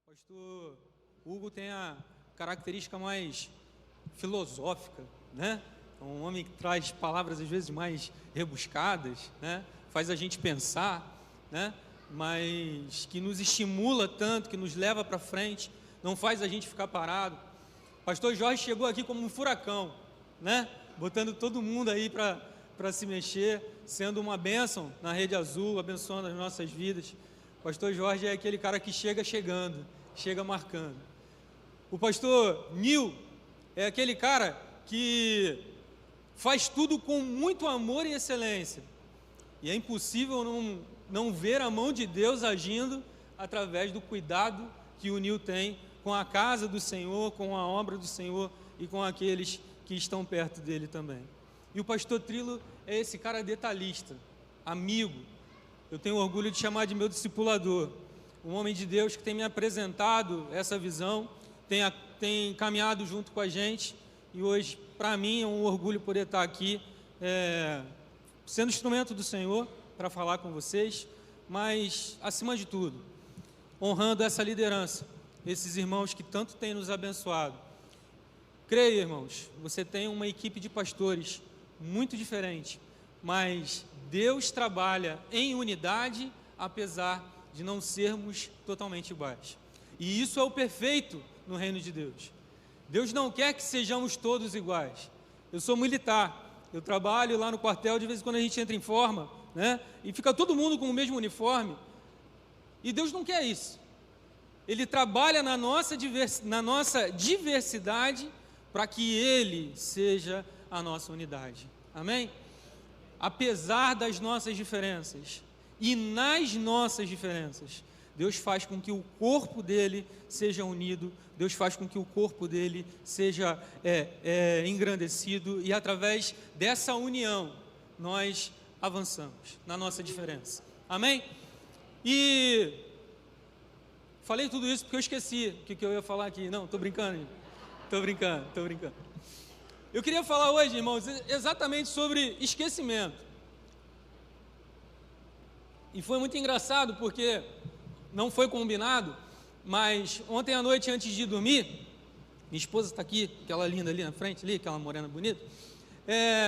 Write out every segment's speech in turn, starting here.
Pastor Hugo tem a característica mais filosófica, né? É um homem que traz palavras às vezes mais rebuscadas, né? Faz a gente pensar, né? Mas que nos estimula tanto, que nos leva para frente, não faz a gente ficar parado. Pastor Jorge chegou aqui como um furacão, né? Botando todo mundo aí para se mexer, sendo uma bênção na Rede Azul, abençoando as nossas vidas. Pastor Jorge é aquele cara que chega chegando, chega marcando. O pastor Nil é aquele cara que faz tudo com muito amor e excelência. E é impossível não ver a mão de Deus agindo através do cuidado que o Nil tem com a casa do Senhor, com a obra do Senhor e com aqueles que estão perto dele também. E o pastor Trilo é esse cara detalhista, amigo. Eu tenho orgulho de chamar de meu discipulador, um homem de Deus que tem me apresentado essa visão, tem caminhado junto com a gente, e hoje, para mim, é um orgulho poder estar aqui, sendo instrumento do Senhor para falar com vocês, mas, acima de tudo, honrando essa liderança, esses irmãos que tanto têm nos abençoado. Creia, irmãos, você tem uma equipe de pastores muito diferente, mas Deus trabalha em unidade, apesar de não sermos totalmente iguais. E isso é o perfeito no reino de Deus. Deus não quer que sejamos todos iguais. Eu sou militar, eu trabalho lá no quartel, de vez em quando a gente entra em forma, né? E fica todo mundo com o mesmo uniforme. E Deus não quer isso. Ele trabalha na nossa diversidade para que Ele seja a nossa unidade. Amém? Apesar das nossas diferenças e nas nossas diferenças, Deus faz com que o corpo dele seja unido, Deus faz com que o corpo dele seja engrandecido, e através dessa união nós avançamos na nossa diferença. Amém? E falei tudo isso porque eu esqueci o que eu ia falar aqui. Não, estou brincando. Estou brincando. Eu queria falar hoje, irmãos, exatamente sobre esquecimento. E foi muito engraçado porque não foi combinado, mas ontem à noite, antes de dormir, minha esposa está aqui, aquela linda ali na frente, ali, aquela morena bonita,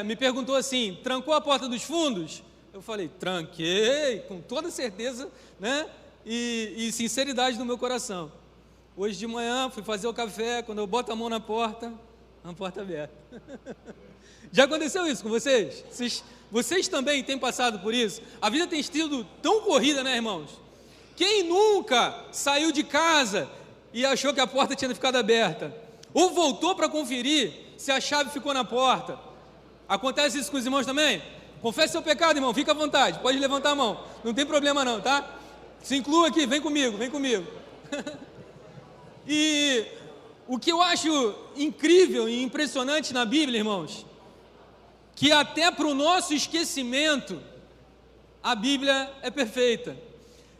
me perguntou assim: trancou a porta dos fundos? Eu falei: tranquei, com toda certeza, né? E sinceridade no meu coração. Hoje de manhã fui fazer o café, quando eu boto a mão na porta aberta. Já aconteceu isso com vocês? Vocês também têm passado por isso? A vida tem sido tão corrida, né, irmãos? Quem nunca saiu de casa e achou que a porta tinha ficado aberta? Ou voltou para conferir se a chave ficou na porta? Acontece isso com os irmãos também? Confesse seu pecado, irmão, fica à vontade, pode levantar a mão, não tem problema não, tá? Se inclua aqui, vem comigo. E o que eu acho incrível e impressionante na Bíblia, irmãos, que até para o nosso esquecimento, a Bíblia é perfeita.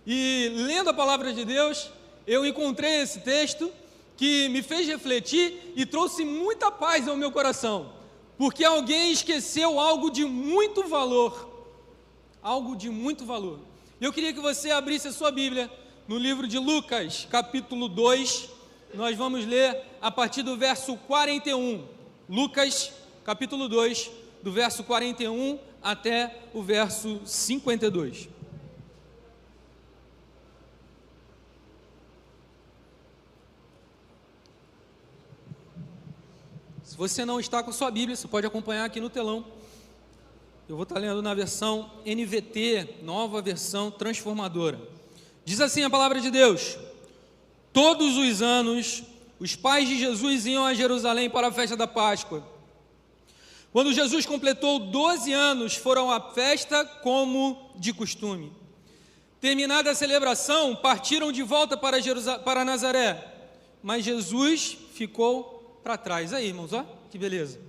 E lendo a palavra de Deus, eu encontrei esse texto que me fez refletir e trouxe muita paz ao meu coração, porque alguém esqueceu algo de muito valor. Algo de muito valor. Eu queria que você abrisse a sua Bíblia no livro de Lucas, capítulo 2, nós vamos ler a partir do verso 41. Lucas, capítulo 2, do verso 41 até o verso 52. Se você não está com sua Bíblia, você pode acompanhar aqui no telão. Eu vou estar lendo na versão NVT, nova versão transformadora. Diz assim a palavra de Deus: todos os anos, os pais de Jesus iam a Jerusalém para a festa da Páscoa. Quando Jesus completou 12 anos, foram à festa como de costume. Terminada a celebração, partiram de volta para Nazaré, mas Jesus ficou para trás. Aí, irmãos, ó, que beleza.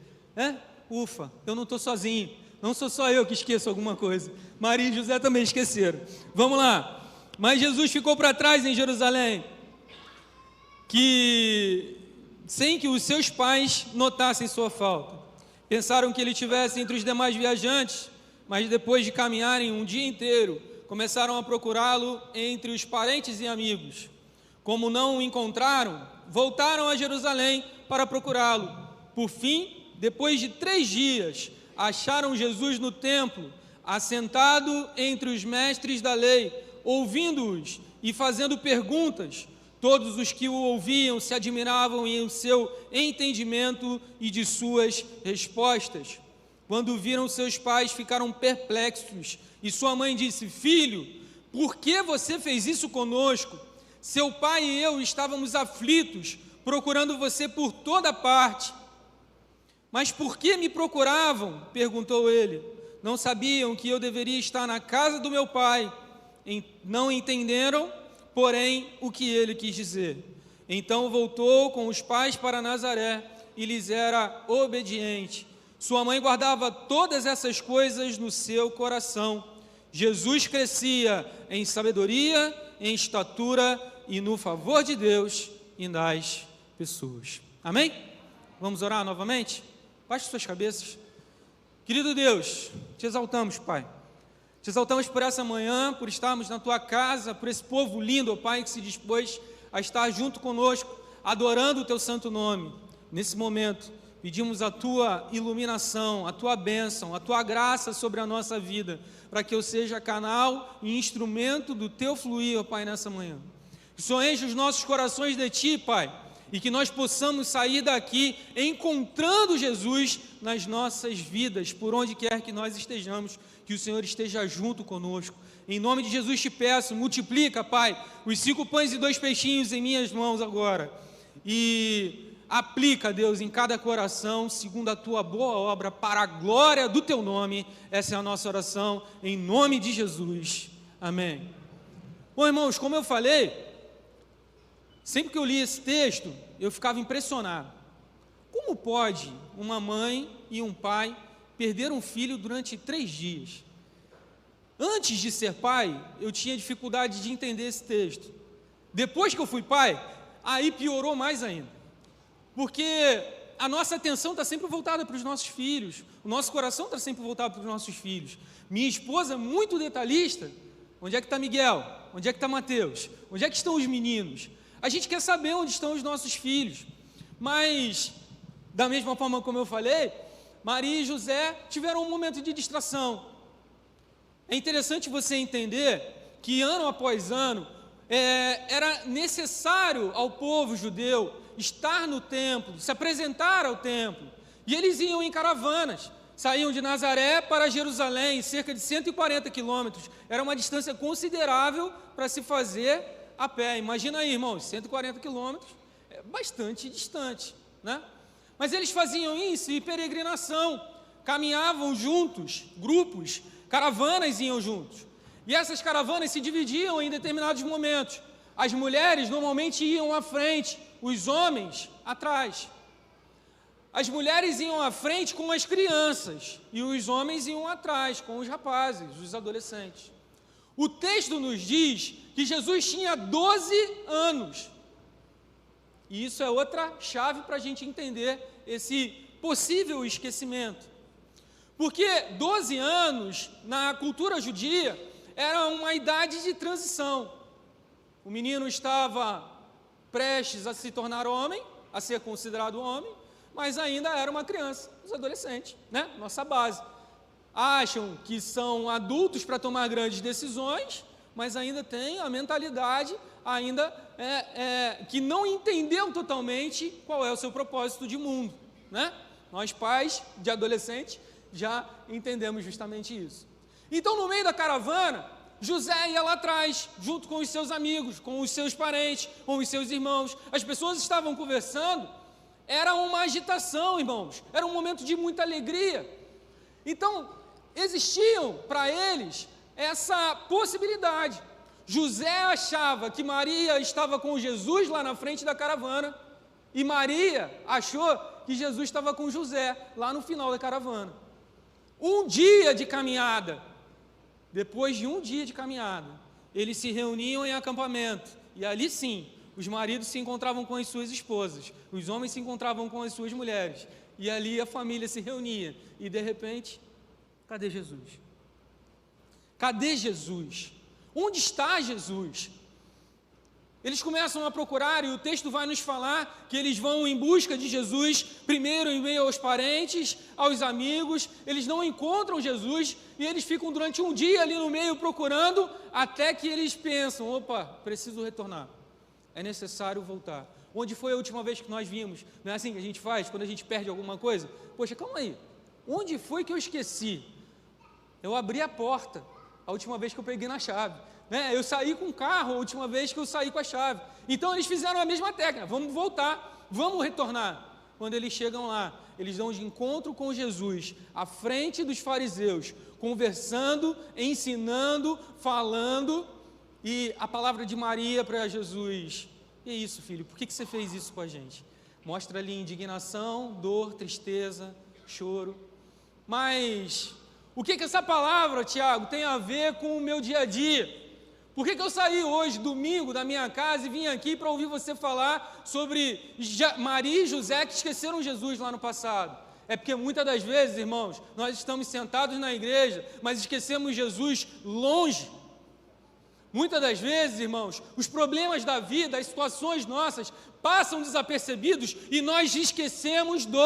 Ufa, eu não estou sozinho, não sou só eu que esqueço alguma coisa. Maria e José também esqueceram. Vamos lá. Mas Jesus ficou para trás em Jerusalém, sem que os seus pais notassem sua falta. Pensaram que ele estivesse entre os demais viajantes, mas depois de caminharem um dia inteiro, começaram a procurá-lo entre os parentes e amigos. Como não o encontraram, voltaram a Jerusalém para procurá-lo. Por fim, depois de 3 dias, acharam Jesus no templo, assentado entre os mestres da lei, ouvindo-os e fazendo perguntas. Todos os que o ouviam se admiravam em seu entendimento e de suas respostas. Quando viram seus pais, ficaram perplexos, e sua mãe disse: Filho, por que você fez isso conosco? Seu pai e eu estávamos aflitos, procurando você por toda parte. Mas por que me procuravam? Perguntou ele. Não sabiam que eu deveria estar na casa do meu pai. Não entenderam, porém, o que ele quis dizer. Então voltou com os pais para Nazaré e lhes era obediente. Sua mãe guardava todas essas coisas no seu coração. Jesus crescia em sabedoria, em estatura e no favor de Deus e das pessoas. Amém? Vamos orar novamente? Baixe suas cabeças. Querido Deus, te exaltamos, Pai. Te exaltamos por essa manhã, por estarmos na Tua casa, por esse povo lindo, ó Pai, que se dispôs a estar junto conosco, adorando o Teu santo nome. Nesse momento, pedimos a Tua iluminação, a Tua bênção, a Tua graça sobre a nossa vida, para que eu seja canal e instrumento do Teu fluir, ó Pai, nessa manhã. Que o Senhor enche os nossos corações de Ti, Pai, e que nós possamos sair daqui encontrando Jesus nas nossas vidas, por onde quer que nós estejamos, que o Senhor esteja junto conosco. Em nome de Jesus te peço, multiplica, Pai, os 5 pães e 2 peixinhos em minhas mãos agora, e aplica, Deus, em cada coração, segundo a Tua boa obra, para a glória do Teu nome. Essa é a nossa oração, em nome de Jesus. Amém. Bom, irmãos, como eu falei, sempre que eu li esse texto, eu ficava impressionado. Como pode uma mãe e um pai perder um filho durante 3 dias? Antes de ser pai, eu tinha dificuldade de entender esse texto. Depois que eu fui pai, aí piorou mais ainda. Porque a nossa atenção está sempre voltada para os nossos filhos, o nosso coração está sempre voltado para os nossos filhos. Minha esposa é muito detalhista. Onde é que está Miguel? Onde é que está Mateus? Onde é que estão os meninos? A gente quer saber onde estão os nossos filhos, mas, da mesma forma como eu falei, Maria e José tiveram um momento de distração. É interessante você entender que ano após ano, era necessário ao povo judeu estar no templo, se apresentar ao templo, e eles iam em caravanas, saíam de Nazaré para Jerusalém, cerca de 140 quilômetros, era uma distância considerável para se fazer a pé. Imagina aí, irmãos, 140 quilômetros, é bastante distante, né? Mas eles faziam isso em peregrinação, caminhavam juntos, grupos, caravanas iam juntos, e essas caravanas se dividiam em determinados momentos. As mulheres normalmente iam à frente, os homens atrás. As mulheres iam à frente com as crianças, e os homens iam atrás com os rapazes, os adolescentes. O texto nos diz que Jesus tinha 12 anos. E isso é outra chave para a gente entender esse possível esquecimento. Porque 12 anos, na cultura judia, era uma idade de transição. O menino estava prestes a se tornar homem, a ser considerado homem, mas ainda era uma criança, os adolescentes, né? Nossa base. Acham que são adultos para tomar grandes decisões, mas ainda tem a mentalidade, ainda que não entendeu totalmente qual é o seu propósito de mundo, né? Nós pais de adolescentes já entendemos justamente isso. Então, no meio da caravana, José ia lá atrás, junto com os seus amigos, com os seus parentes, com os seus irmãos. As pessoas estavam conversando, era uma agitação, irmãos, era um momento de muita alegria. Então, existiam para eles essa possibilidade. José achava que Maria estava com Jesus lá na frente da caravana, e Maria achou que Jesus estava com José lá no final da caravana. Um dia de caminhada, depois de um dia de caminhada, eles se reuniam em acampamento, e ali sim, os maridos se encontravam com as suas esposas, os homens se encontravam com as suas mulheres, e ali a família se reunia, e de repente, cadê Jesus? Cadê Jesus? Onde está Jesus? Eles começam a procurar, e o texto vai nos falar que eles vão em busca de Jesus, primeiro em meio aos parentes, aos amigos, eles não encontram Jesus, e eles ficam durante um dia ali no meio procurando, até que eles pensam, opa, preciso retornar, é necessário voltar. Onde foi a última vez que nós vimos? Não é assim que a gente faz, quando a gente perde alguma coisa? Poxa, calma aí, onde foi que eu esqueci? Eu abri a porta, a última vez que eu peguei na chave. Eu saí com o carro a última vez que eu saí com a chave. Então eles fizeram a mesma técnica, vamos voltar, vamos retornar. Quando eles chegam lá, eles dão de encontro com Jesus, à frente dos fariseus, conversando, ensinando, falando, e a palavra de Maria para Jesus: que isso, filho, por que você fez isso com a gente? Mostra ali indignação, dor, tristeza, choro. Mas o que essa palavra, Tiago, tem a ver com o meu dia a dia? Por que eu saí hoje, domingo, da minha casa e vim aqui para ouvir você falar sobre Maria e José que esqueceram Jesus lá no passado? É porque muitas das vezes, irmãos, nós estamos sentados na igreja, mas esquecemos Jesus longe. Muitas das vezes, irmãos, os problemas da vida, as situações nossas, passam desapercebidos e nós esquecemos do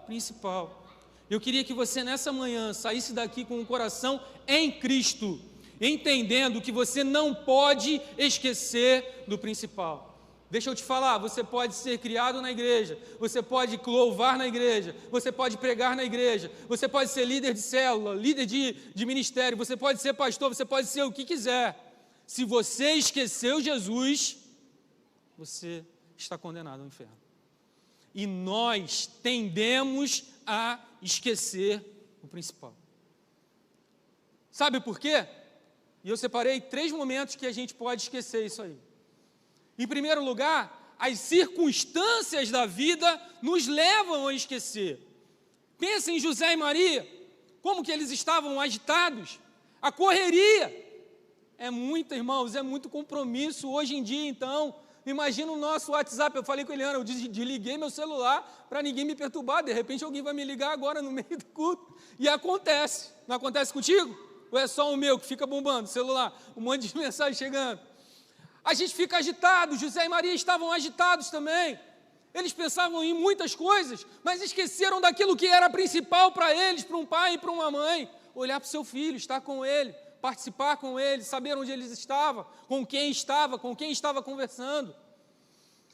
principal. Eu queria que você nessa manhã saísse daqui com o coração em Cristo, entendendo que você não pode esquecer do principal. Deixa eu te falar, você pode ser criado na igreja, você pode louvar na igreja, você pode pregar na igreja, você pode ser líder de célula, líder de ministério, você pode ser pastor, você pode ser o que quiser. Se você esqueceu Jesus, você está condenado ao inferno. E nós tendemos a esquecer o principal. Sabe por quê? E eu separei 3 momentos que a gente pode esquecer isso aí. Em primeiro lugar, as circunstâncias da vida nos levam a esquecer. Pensa em José e Maria, como que eles estavam agitados, a correria. É muito, irmãos, é muito compromisso hoje em dia, então. Imagina o nosso WhatsApp, eu falei com a Eliana, eu desliguei meu celular para ninguém me perturbar, de repente alguém vai me ligar agora no meio do culto. E acontece, não acontece contigo? Ou é só o meu que fica bombando, celular, um monte de mensagem chegando? A gente fica agitado, José e Maria estavam agitados também. Eles pensavam em muitas coisas, mas esqueceram daquilo que era principal para eles, para um pai e para uma mãe. Olhar para o seu filho, estar com ele, participar com ele, saber onde eles estavam, com quem estava conversando.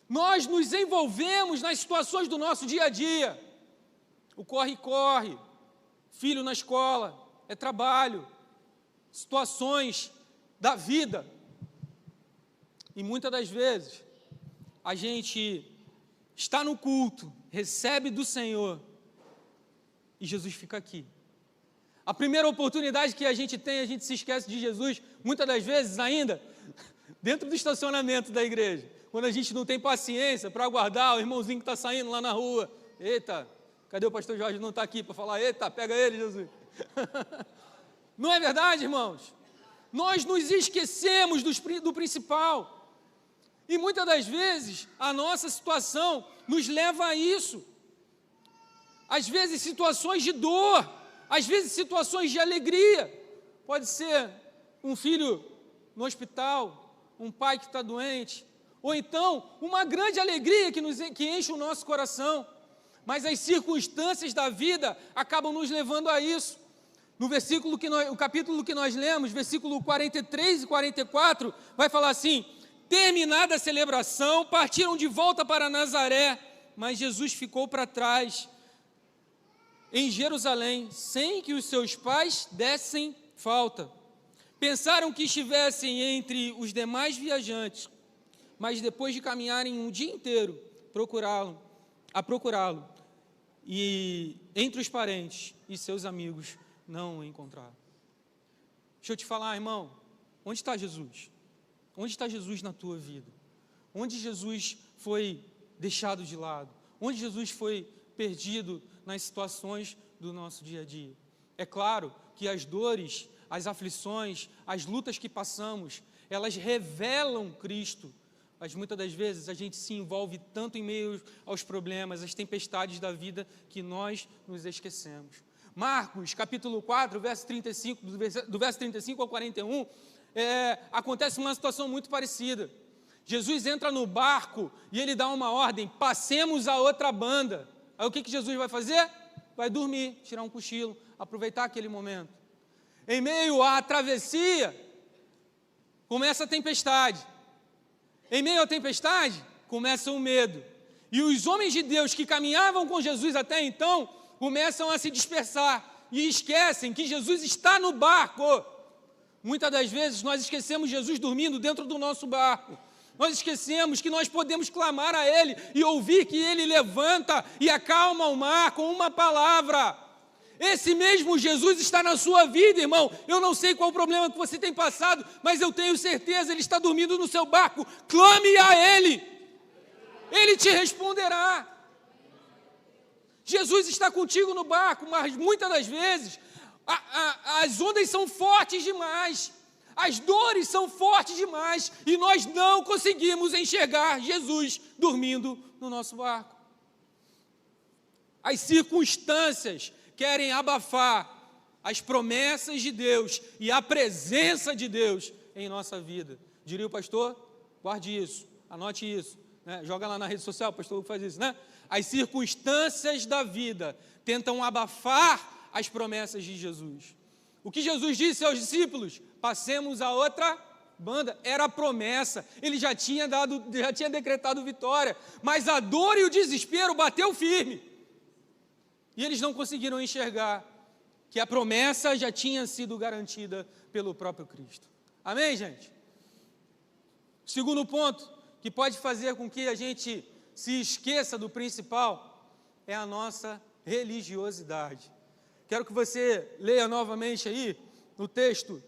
Nós nos envolvemos nas situações do nosso dia a dia. O corre-corre, filho na escola, é trabalho, situações da vida. E muitas das vezes, a gente está no culto, recebe do Senhor, e Jesus fica aqui. A primeira oportunidade que a gente tem, a gente se esquece de Jesus, muitas das vezes ainda, dentro do estacionamento da igreja, quando a gente não tem paciência para aguardar o irmãozinho que está saindo lá na rua. Eita, cadê o pastor Jorge? Não está aqui para falar, eita, pega ele, Jesus. Não é verdade, irmãos? Nós nos esquecemos do principal. E muitas das vezes, a nossa situação nos leva a isso. Às vezes, situações de dor, às vezes, situações de alegria. Pode ser um filho no hospital, um pai que está doente, ou então, uma grande alegria que enche o nosso coração. Mas as circunstâncias da vida acabam nos levando a isso. No o capítulo que nós lemos, versículo 43 e 44, vai falar assim: terminada a celebração, partiram de volta para Nazaré, mas Jesus ficou para trás, em Jerusalém, sem que os seus pais dessem falta. Pensaram que estivessem entre os demais viajantes, mas depois de caminharem um dia inteiro, procurá-lo, e entre os parentes e seus amigos, não o encontraram. Deixa eu te falar, irmão, onde está Jesus? Onde está Jesus na tua vida? Onde Jesus foi deixado de lado? Onde Jesus foi perdido nas situações do nosso dia a dia? É claro que as dores, as aflições, as lutas que passamos, elas revelam Cristo, mas muitas das vezes a gente se envolve tanto em meio aos problemas, às tempestades da vida, que nós nos esquecemos. Marcos, capítulo 4, verso 35, do verso 35 ao 41, acontece uma situação muito parecida. Jesus entra no barco e ele dá uma ordem: passemos a outra banda. Aí o que Jesus vai fazer? Vai dormir, tirar um cochilo, aproveitar aquele momento. Em meio à travessia, começa a tempestade. Em meio à tempestade, começa o medo. E os homens de Deus que caminhavam com Jesus até então, começam a se dispersar e esquecem que Jesus está no barco. Muitas das vezes nós esquecemos Jesus dormindo dentro do nosso barco. Nós esquecemos que nós podemos clamar a Ele e ouvir que Ele levanta e acalma o mar com uma palavra. Esse mesmo Jesus está na sua vida, irmão. Eu não sei qual o problema que você tem passado, mas eu tenho certeza, Ele está dormindo no seu barco. Clame a Ele. Ele te responderá. Jesus está contigo no barco, mas muitas das vezes as ondas são fortes demais. As dores são fortes demais e nós não conseguimos enxergar Jesus dormindo no nosso barco. As circunstâncias querem abafar as promessas de Deus e a presença de Deus em nossa vida. Diria o pastor? Guarde isso, anote isso, né? Joga lá na rede social, o pastor faz isso, né? As circunstâncias da vida tentam abafar as promessas de Jesus. O que Jesus disse aos discípulos? Passemos a outra banda. Era a promessa. Ele já tinha decretado vitória. Mas a dor e o desespero bateu firme. E eles não conseguiram enxergar que a promessa já tinha sido garantida pelo próprio Cristo. Amém, gente? Segundo ponto, que pode fazer com que a gente se esqueça do principal, é a nossa religiosidade. Quero que você leia novamente aí no texto,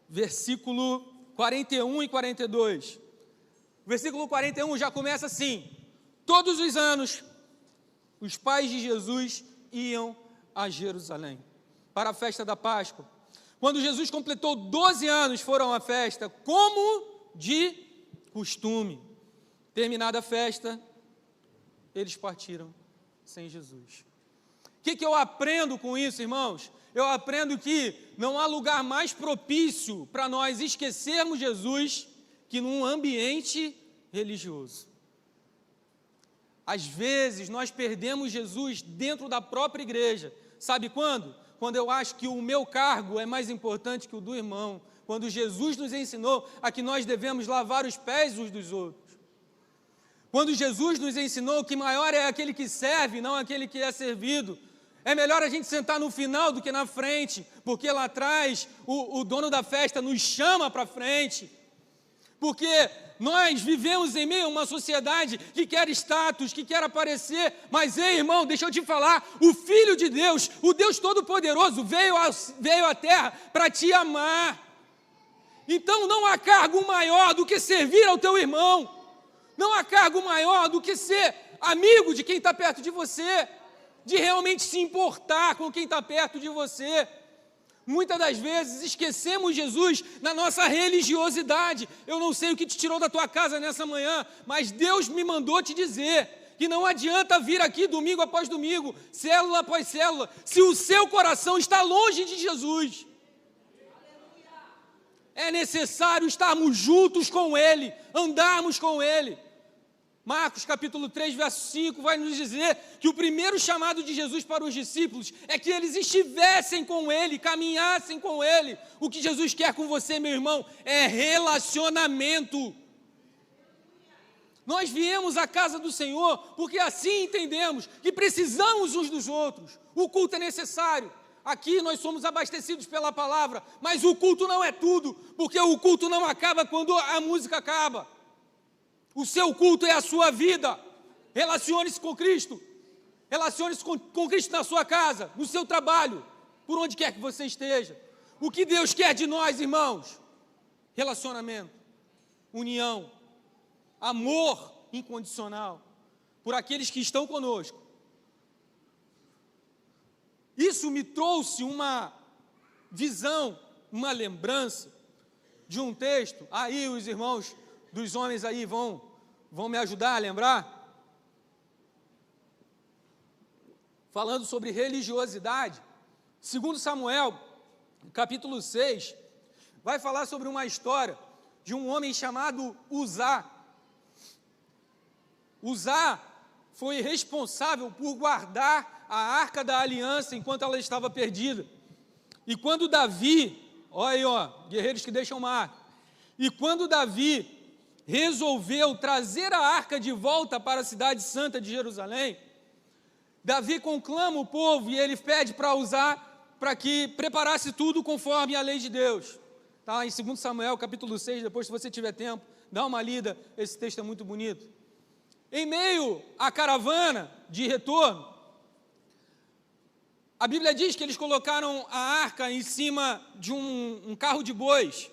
versículo 41 e 42. Versículo 41 já começa assim: todos os anos, os pais de Jesus iam a Jerusalém para a festa da Páscoa. Quando Jesus completou 12 anos, foram à festa, como de costume. Terminada a festa, eles partiram sem Jesus. O que eu aprendo com isso, irmãos? Eu aprendo que não há lugar mais propício para nós esquecermos Jesus que num ambiente religioso. Às vezes, nós perdemos Jesus dentro da própria igreja. Sabe quando? Quando eu acho que o meu cargo é mais importante que o do irmão. Quando Jesus nos ensinou a que nós devemos lavar os pés uns dos outros. Quando Jesus nos ensinou que maior é aquele que serve, não aquele que é servido. É melhor a gente sentar no final do que na frente, porque lá atrás o dono da festa nos chama para frente. Porque nós vivemos em meio a uma sociedade que quer status, que quer aparecer, mas ei, irmão, deixa eu te falar, o Filho de Deus, o Deus Todo-Poderoso veio à terra para te amar. Então não há cargo maior do que servir ao teu irmão, não há cargo maior do que ser amigo de quem está perto de você, de realmente se importar com quem está perto de você. Muitas das vezes esquecemos Jesus na nossa religiosidade. Eu não sei o que te tirou da tua casa nessa manhã, mas Deus me mandou te dizer que não adianta vir aqui domingo após domingo, célula após célula, se o seu coração está longe de Jesus. É necessário estarmos juntos com Ele, andarmos com Ele. Marcos capítulo 3, verso 5, vai nos dizer que o primeiro chamado de Jesus para os discípulos é que eles estivessem com Ele, caminhassem com Ele. O que Jesus quer com você, meu irmão, é relacionamento. Nós viemos à casa do Senhor porque assim entendemos que precisamos uns dos outros. O culto é necessário. Aqui nós somos abastecidos pela palavra, mas o culto não é tudo, porque o culto não acaba quando a música acaba. O seu culto é a sua vida. Relacione-se com Cristo. Relacione-se com Cristo na sua casa, no seu trabalho, por onde quer que você esteja. O que Deus quer de nós, irmãos? Relacionamento, união, amor incondicional por aqueles que estão conosco. Isso me trouxe uma visão, uma lembrança de um texto. Aí os irmãos dos homens aí vão me ajudar a lembrar. Falando sobre religiosidade, 2 Samuel, capítulo 6, vai falar sobre uma história de um homem chamado Uzá. Uzá foi responsável por guardar a Arca da Aliança enquanto ela estava perdida. E quando Davi, olha aí, ó, guerreiros que deixam uma arca. E quando Davi resolveu trazer a arca de volta para a cidade santa de Jerusalém, Davi conclama o povo e ele pede para Uzá para que preparasse tudo conforme a lei de Deus. Está em 2 Samuel, capítulo 6, depois, se você tiver tempo, dá uma lida, esse texto é muito bonito. Em meio à caravana de retorno, a Bíblia diz que eles colocaram a arca em cima de um carro de bois,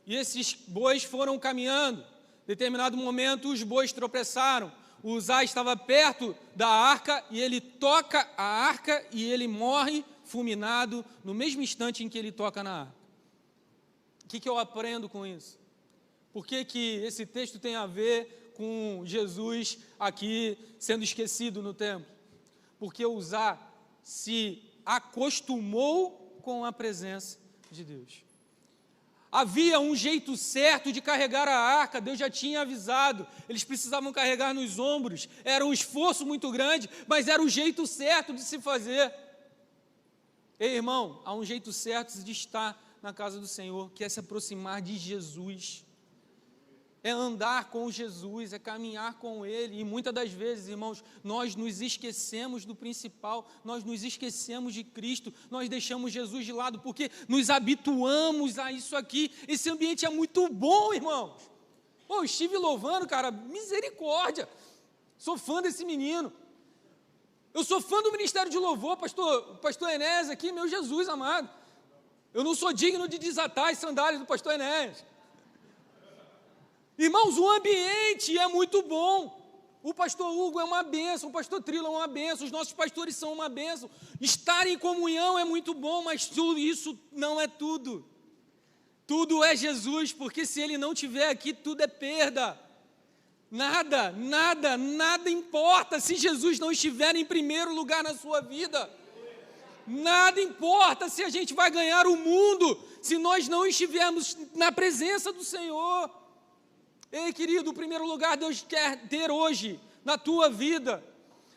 e esses bois foram caminhando. Em determinado momento, os bois tropeçaram. O Uzá estava perto da arca, e ele toca a arca, e ele morre fulminado no mesmo instante em que ele toca na arca. O que eu aprendo com isso? Por que esse texto tem a ver com Jesus aqui sendo esquecido no templo? Porque Uzá se acostumou com a presença de Deus. Havia um jeito certo de carregar a arca, Deus já tinha avisado, eles precisavam carregar nos ombros, era um esforço muito grande, mas era o jeito certo de se fazer. Ei, irmão, há um jeito certo de estar na casa do Senhor, que é se aproximar de Jesus, é andar com Jesus, é caminhar com Ele, e muitas das vezes, irmãos, nós nos esquecemos do principal, nós nos esquecemos de Cristo, nós deixamos Jesus de lado, porque nos habituamos a isso aqui. Esse ambiente é muito bom, irmãos. Pô, estive louvando, cara, misericórdia, sou fã desse menino, eu sou fã do ministério de louvor, pastor Enéas aqui, meu Jesus amado, eu não sou digno de desatar as sandálias do pastor Enéas. Irmãos, o ambiente é muito bom. O pastor Hugo é uma bênção, o pastor Trilo é uma bênção, os nossos pastores são uma bênção. Estar em comunhão é muito bom, mas tudo isso não é tudo. Tudo é Jesus, porque se Ele não estiver aqui, tudo é perda. Nada importa se Jesus não estiver em primeiro lugar na sua vida. Nada importa se a gente vai ganhar o mundo, se nós não estivermos na presença do Senhor. Ei, querido, o primeiro lugar Deus quer ter hoje na tua vida.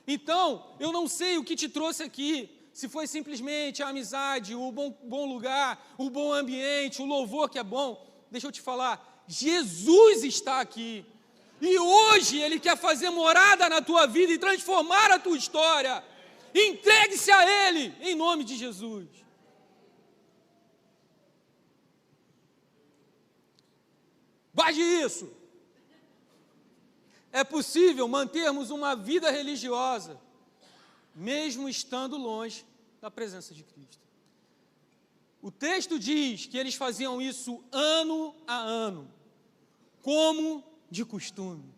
Então, eu não sei o que te trouxe aqui, se foi simplesmente a amizade, o bom lugar, o bom ambiente, o louvor que é bom. Deixa eu te falar, Jesus está aqui. E hoje Ele quer fazer morada na tua vida e transformar a tua história. Entregue-se a Ele, em nome de Jesus. Guarde isso. É possível mantermos uma vida religiosa, mesmo estando longe da presença de Cristo. O texto diz que eles faziam isso ano a ano, como de costume.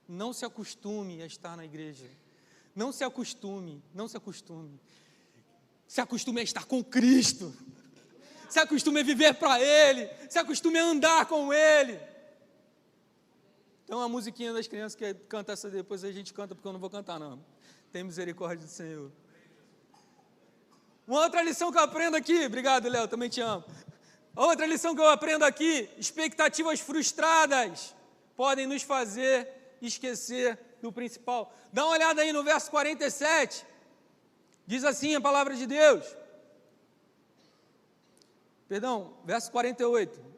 Não se acostume a estar na igreja. Não se acostume. Se acostume a estar com Cristo. Se acostume a viver para Ele. Se acostume a andar com Ele. Então, a musiquinha das crianças que canta essa depois a gente canta, porque eu não vou cantar, não. Tem misericórdia do Senhor. Uma outra lição que eu aprendo aqui, obrigado, Léo, também te amo. Outra lição que eu aprendo aqui, expectativas frustradas podem nos fazer esquecer do principal. Dá uma olhada aí no verso 47, diz assim a palavra de Deus. Perdão, verso 48.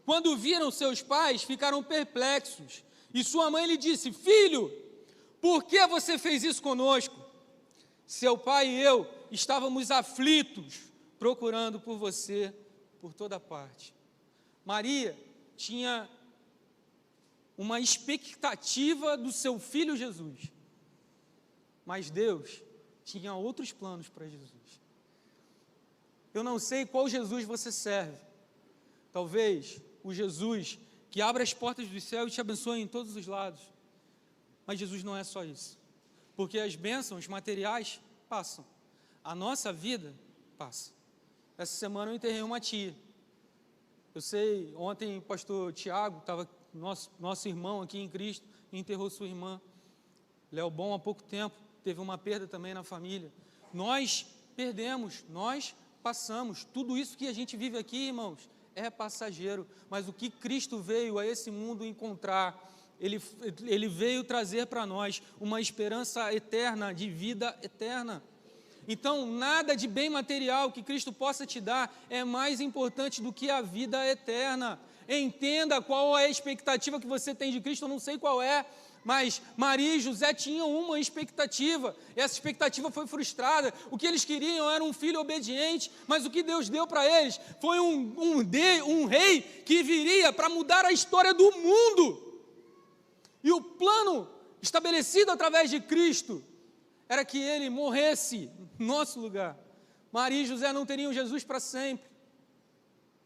Quando viram seus pais, ficaram perplexos, e sua mãe lhe disse: filho, por que você fez isso conosco? Seu pai e eu estávamos aflitos, procurando por você por toda parte. Maria tinha uma expectativa do seu filho Jesus, mas Deus tinha outros planos para Jesus. Eu não sei qual Jesus você serve, talvez o Jesus que abre as portas do céu e te abençoe em todos os lados, mas Jesus não é só isso, porque as bênçãos materiais passam, a nossa vida passa. Essa semana eu enterrei uma tia, eu sei, ontem o pastor Tiago, estava nosso irmão aqui em Cristo, enterrou sua irmã. Léo Bom, há pouco tempo, teve uma perda também na família. Nós perdemos, nós passamos, tudo isso que a gente vive aqui, irmãos, é passageiro, mas o que Cristo veio a esse mundo encontrar, Ele veio trazer para nós uma esperança eterna, de vida eterna. Então, nada de bem material que Cristo possa te dar é mais importante do que a vida eterna. Entenda qual é a expectativa que você tem de Cristo, eu não sei qual é, mas Maria e José tinham uma expectativa, e essa expectativa foi frustrada. O que eles queriam era um filho obediente, mas o que Deus deu para eles foi um rei que viria para mudar a história do mundo. E o plano estabelecido através de Cristo era que ele morresse em nosso lugar. Maria e José não teriam Jesus para sempre.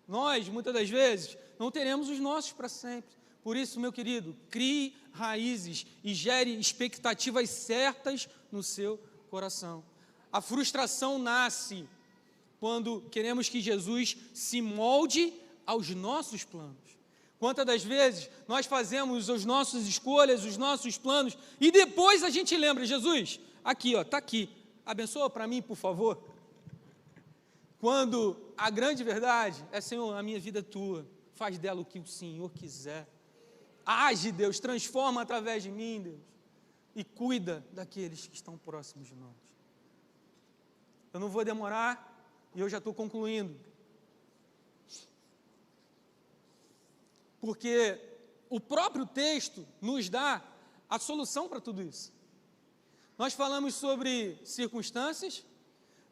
Nós, muitas das vezes, não teremos os nossos para sempre. Por isso, meu querido, crie raízes e gere expectativas certas no seu coração. A frustração nasce quando queremos que Jesus se molde aos nossos planos. Quantas das vezes nós fazemos as nossas escolhas, os nossos planos, e depois a gente lembra, Jesus, aqui, ó, está aqui, abençoa para mim, por favor. Quando a grande verdade é, Senhor, a minha vida é tua, faz dela o que o Senhor quiser. Age, Deus, transforma através de mim, Deus, e cuida daqueles que estão próximos de nós. Eu não vou demorar, e eu já estou concluindo. Porque o próprio texto nos dá a solução para tudo isso. Nós falamos sobre circunstâncias,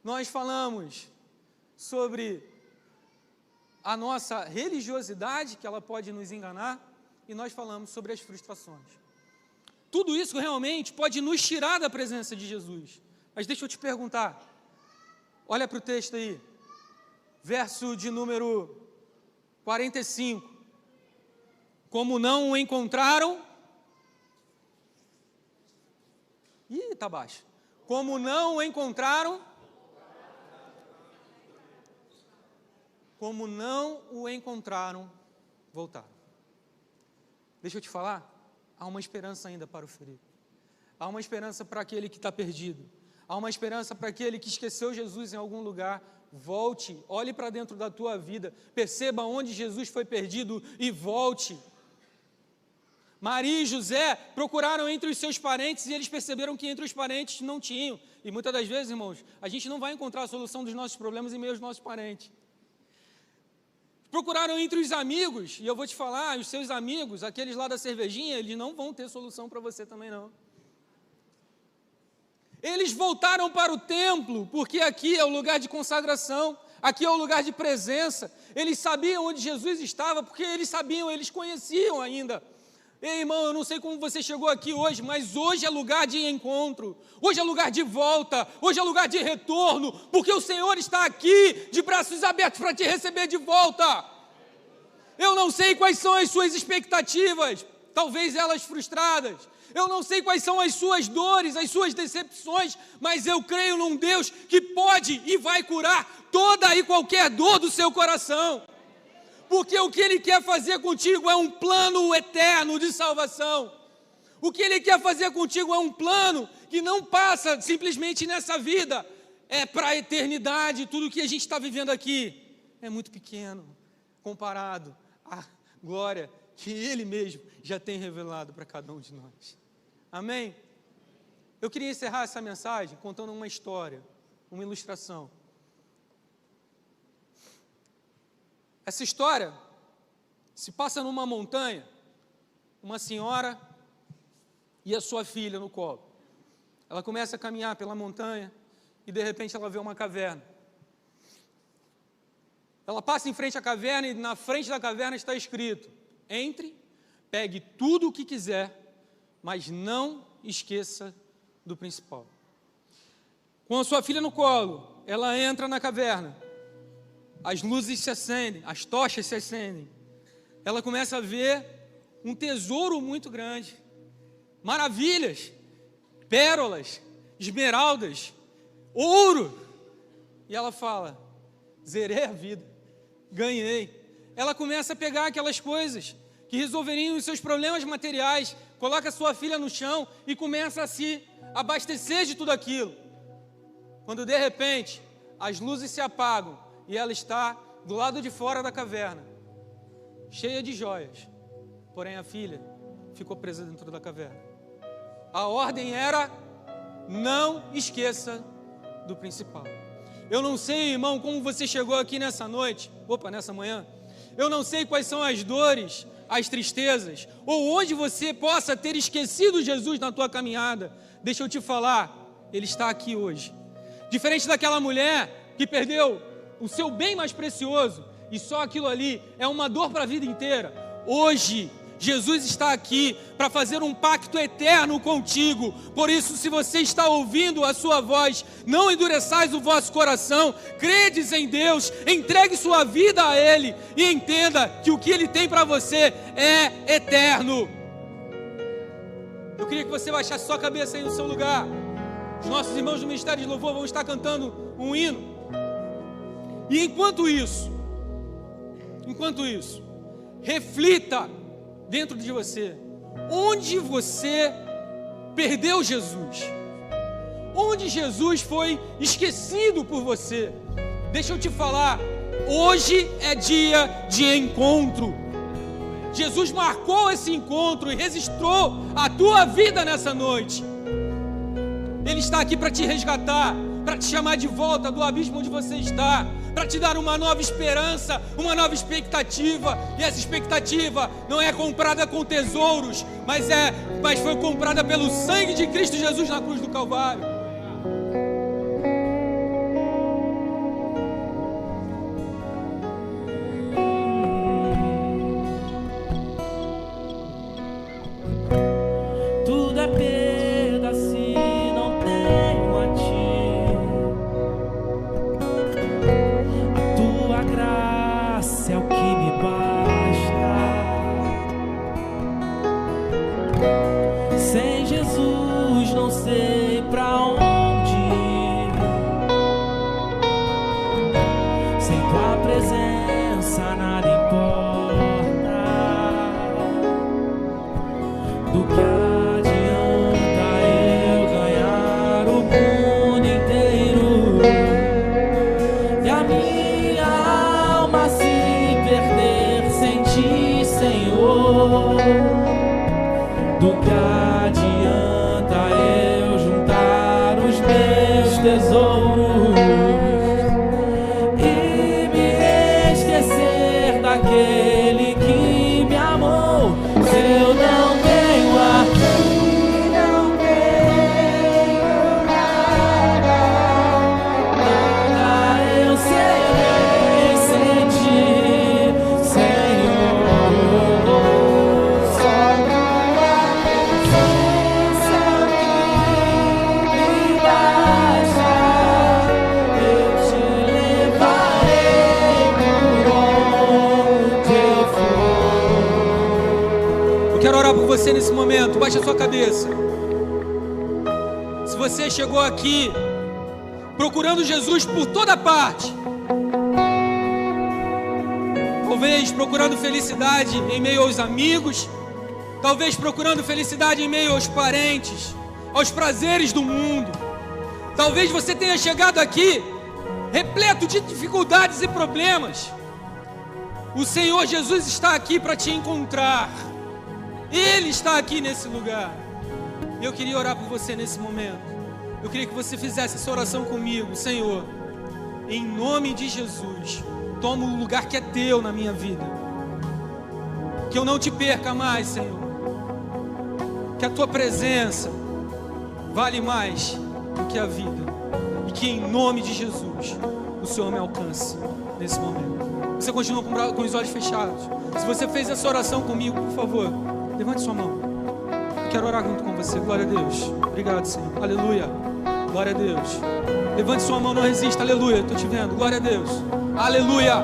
nós falamos sobre a nossa religiosidade, que ela pode nos enganar, e nós falamos sobre as frustrações. Tudo isso realmente pode nos tirar da presença de Jesus. Mas deixa eu te perguntar, olha para o texto aí, verso de número 45. Como não o encontraram... Ih, está baixo. Como não o encontraram... Como não o encontraram, voltaram. Deixa eu te falar, há uma esperança ainda para o ferido. Há uma esperança para aquele que está perdido. Há uma esperança para aquele que esqueceu Jesus em algum lugar. Volte, olhe para dentro da tua vida, perceba onde Jesus foi perdido e volte. Maria e José procuraram entre os seus parentes e eles perceberam que entre os parentes não tinham. E muitas das vezes, irmãos, a gente não vai encontrar a solução dos nossos problemas em meio aos nossos parentes. Procuraram entre os amigos, e eu vou te falar, os seus amigos, aqueles lá da cervejinha, eles não vão ter solução para você também não. Eles voltaram para o templo, porque aqui é o lugar de consagração, aqui é o lugar de presença. Eles sabiam onde Jesus estava, porque eles sabiam, eles conheciam ainda. Ei, irmão, eu não sei como você chegou aqui hoje, mas hoje é lugar de encontro, hoje é lugar de volta, hoje é lugar de retorno, porque o Senhor está aqui, de braços abertos para te receber de volta. Eu não sei quais são as suas expectativas, talvez elas frustradas, eu não sei quais são as suas dores, as suas decepções, mas eu creio num Deus que pode e vai curar toda e qualquer dor do seu coração. Porque o que Ele quer fazer contigo é um plano eterno de salvação. O que Ele quer fazer contigo é um plano que não passa simplesmente nessa vida, é para a eternidade. Tudo que a gente está vivendo aqui é muito pequeno, comparado à glória que Ele mesmo já tem revelado para cada um de nós. Amém? Eu queria encerrar essa mensagem contando uma história, uma ilustração. Essa história se passa numa montanha, uma senhora e a sua filha no colo. Ela começa a caminhar pela montanha e de repente ela vê uma caverna. Ela passa em frente à caverna e na frente da caverna está escrito: entre, pegue tudo o que quiser, mas não esqueça do principal. Com a sua filha no colo, ela entra na caverna. As luzes se acendem, as tochas se acendem. Ela começa a ver um tesouro muito grande, maravilhas, pérolas, esmeraldas, ouro. E ela fala: zerei a vida, ganhei. Ela começa a pegar aquelas coisas que resolveriam os seus problemas materiais, coloca a sua filha no chão e começa a se abastecer de tudo aquilo. Quando de repente as luzes se apagam, e ela está do lado de fora da caverna, cheia de joias. Porém, a filha ficou presa dentro da caverna. A ordem era: não esqueça do principal. Eu não sei, irmão, como você chegou aqui nessa manhã. Eu não sei quais são as dores, as tristezas, ou onde você possa ter esquecido Jesus na tua caminhada. Deixa eu te falar, Ele está aqui hoje. Diferente daquela mulher que perdeu o seu bem mais precioso, e só aquilo ali é uma dor para a vida inteira. Hoje, Jesus está aqui para fazer um pacto eterno contigo. Por isso, se você está ouvindo a sua voz, não endureçais o vosso coração, credes em Deus, entregue sua vida a Ele e entenda que o que Ele tem para você é eterno. Eu queria que você baixasse sua cabeça aí no seu lugar. Os nossos irmãos do Ministério de Louvor vão estar cantando um hino. E enquanto isso, reflita dentro de você, onde você perdeu Jesus, onde Jesus foi esquecido por você. Deixa eu te falar, hoje é dia de encontro. Jesus marcou esse encontro e registrou a tua vida nessa noite. Ele está aqui para te resgatar, para te chamar de volta do abismo onde você está, para te dar uma nova esperança, uma nova expectativa. E essa expectativa não é comprada com tesouros, mas foi comprada pelo sangue de Cristo Jesus na cruz do Calvário. Tudo é perda se não tenho a ti. A tua graça é o que me basta. Sem Jesus não sei pra onde ir. Sem tua presença nada importa. Do que adianta eu ganhar o mundo inteiro e a minha alma se perder sem ti, Senhor? Do que adianta eu juntar os meus tesouros e me esquecer daquele que me amou? Se eu não tenho a ti, não tenho nada, nada eu serei sem ti, Senhor. Só tua presença que me basta, eu te levarei por onde for. Eu quero orar por você nesse momento. Baixa a sua cabeça. Se você chegou aqui procurando Jesus por toda parte, talvez procurando felicidade em meio aos amigos, talvez procurando felicidade em meio aos parentes, aos prazeres do mundo, talvez você tenha chegado aqui repleto de dificuldades e problemas. O Senhor Jesus está aqui para te encontrar. Ele está aqui nesse lugar. Eu queria orar por você nesse momento. Eu queria que você fizesse essa oração comigo. Senhor, em nome de Jesus, toma o lugar que é teu na minha vida. Que eu não te perca mais, Senhor. Que a tua presença vale mais do que a vida. E que em nome de Jesus o Senhor me alcance nesse momento. Você continua com os olhos fechados. Se você fez essa oração comigo, por favor, levante sua mão. Eu quero orar junto com você. Glória a Deus. Obrigado, Senhor. Aleluia. Glória a Deus. Levante sua mão, não resista. Aleluia. Estou te vendo. Glória a Deus. Aleluia.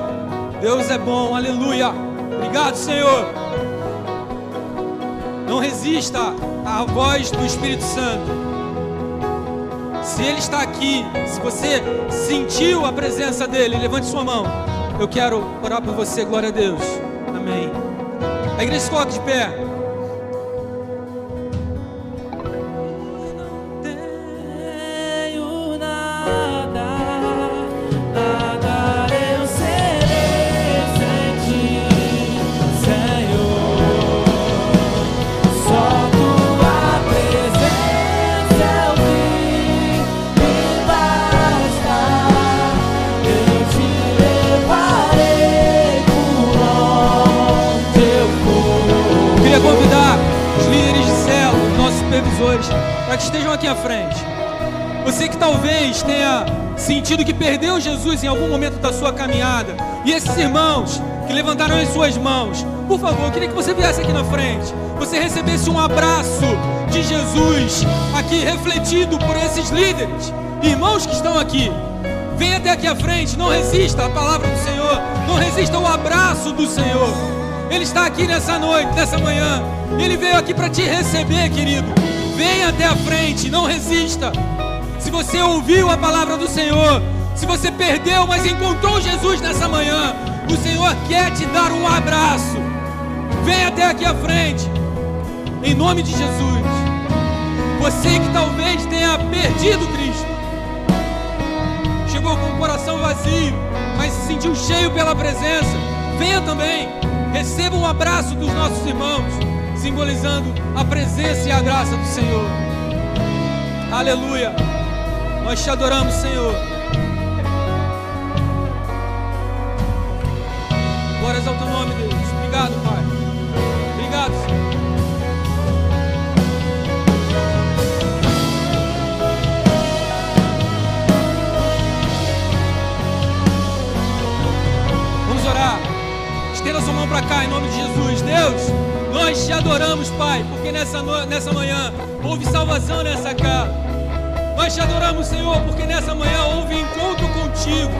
Deus é bom. Aleluia. Obrigado, Senhor. Não resista à voz do Espírito Santo. Se Ele está aqui, se você sentiu a presença dEle, levante sua mão. Eu quero orar por você. Glória a Deus. Amém. A igreja se coloca de pé. Tenho nada, nada eu serei. para que estejam aqui à frente. Você que talvez tenha sentido que perdeu Jesus em algum momento da sua caminhada, e esses irmãos que levantaram as suas mãos, por favor, eu queria que você viesse aqui na frente, você recebesse um abraço de Jesus aqui refletido por esses líderes, irmãos que estão aqui. Venha até aqui à frente, não resista à palavra do Senhor, não resista ao abraço do Senhor. Ele está aqui nessa noite, nessa manhã, Ele veio aqui para te receber, querido. Venha até a frente, não resista. Se você ouviu a palavra do Senhor, se você perdeu, mas encontrou Jesus nessa manhã, o Senhor quer te dar um abraço. Venha até aqui à frente, em nome de Jesus. Você que talvez tenha perdido Cristo, chegou com o coração vazio, mas se sentiu cheio pela presença, venha também, receba um abraço dos nossos irmãos, simbolizando a presença e a graça do Senhor. Aleluia, nós te adoramos, Senhor. Glórias ao teu nome, Deus. Obrigado, Pai. Obrigado, Senhor. Vamos orar. Estenda sua mão para cá em nome de Jesus. Deus, nós te adoramos, Pai, porque nessa manhã houve salvação nessa casa. Nós te adoramos, Senhor, porque nessa manhã houve encontro contigo.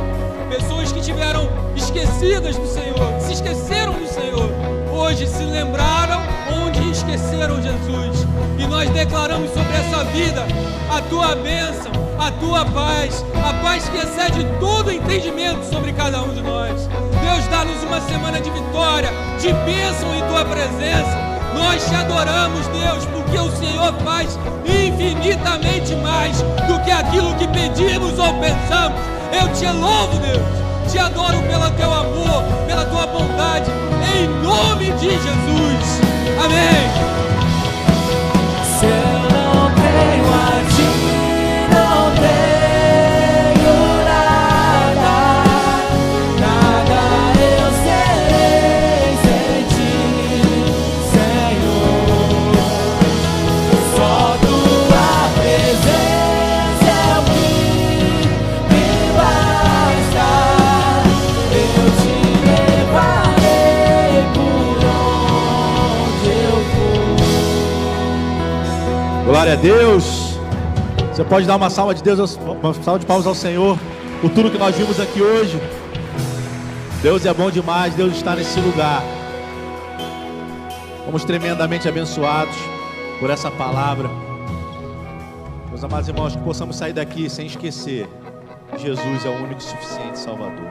Pessoas que tiveram esquecidas do Senhor, que se esqueceram do Senhor, hoje se lembraram onde esqueceram Jesus. E nós declaramos sobre essa vida a tua bênção, a tua paz, a paz que excede todo entendimento sobre cada um de nós. Deus, dá-nos uma semana de vitória, de bênção em tua presença. Nós te adoramos, Deus, porque o Senhor faz infinitamente mais do que aquilo que pedimos ou pensamos. Eu te louvo, Deus, te adoro pelo teu amor, pela tua bondade, em nome de Jesus. Amém. Se eu não tenho a ti, não tenho nada, nada eu serei sem ti, Senhor. Só tua presença é o que me basta. Eu te levarei por onde eu for. Glória a Deus. Você pode dar uma salva de Deus, uma salva de palmas ao Senhor por tudo que nós vimos aqui hoje. Deus é bom demais, Deus está nesse lugar. Fomos tremendamente abençoados por essa palavra. Meus amados irmãos, que possamos sair daqui sem esquecer que Jesus é o único e suficiente Salvador.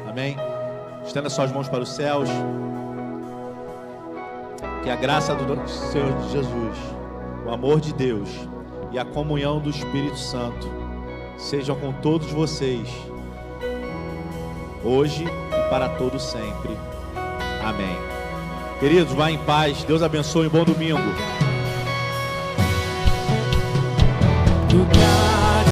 Amém? Estenda suas mãos para os céus. Que a graça do Senhor Jesus, o amor de Deus e a comunhão do Espírito Santo sejam com todos vocês, hoje e para todo sempre. Amém. Queridos, vá em paz. Deus abençoe. Bom domingo.